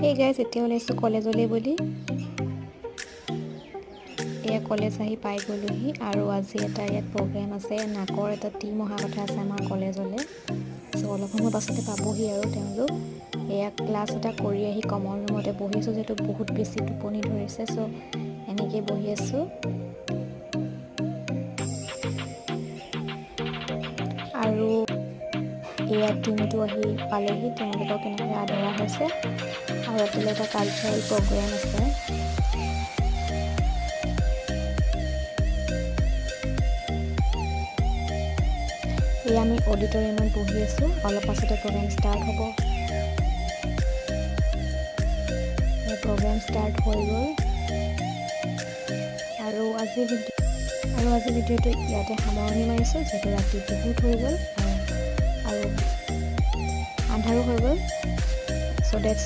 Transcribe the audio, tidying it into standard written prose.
এই গাইজ এতিয়া ওলাইছোঁ কলেজলৈ বুলি। এয়া কলেজ আহি পাই গ'লোহি আৰু আজি এটা ইয়াত প্ৰগ্ৰেম আছে। নাকৰ এটা টিম অহা কথা আছে আমাৰ কলেজলৈ। চ' অলপ সময় পাছতে পাবহি আৰু তেওঁলোক। এয়া ক্লাছ এটা কৰি আহি কমন ৰুমতে বহি আছোঁ, যিহেতু বহুত বেছি টোপনি ধৰিছে। চ' এনেকৈ বহি আছোঁ। আৰু এয়া টিমটো আহি পালেহি, তেওঁলোকক কেনেকৈ আদৰা হৈছে আৰু ৰাতিলৈ এটা কালচাৰেল প্ৰগ্ৰেম আছে। এয়া আমি অডিটৰিয়ামত বহি আছোঁ, অলপ পাছতে প্ৰগ্ৰেম ষ্টাৰ্ট হ'ব। প্ৰগ্ৰেম ষ্টাৰ্ট হৈ গ'ল আৰু আজি ভিডিঅ'টো ইয়াতে সামৰণি মাৰিছোঁ, যিহেতু ৰাতি বহুত হৈ গ'ল আৰু আন্ধাৰো হৈ গ'ল। চ' ডেটছ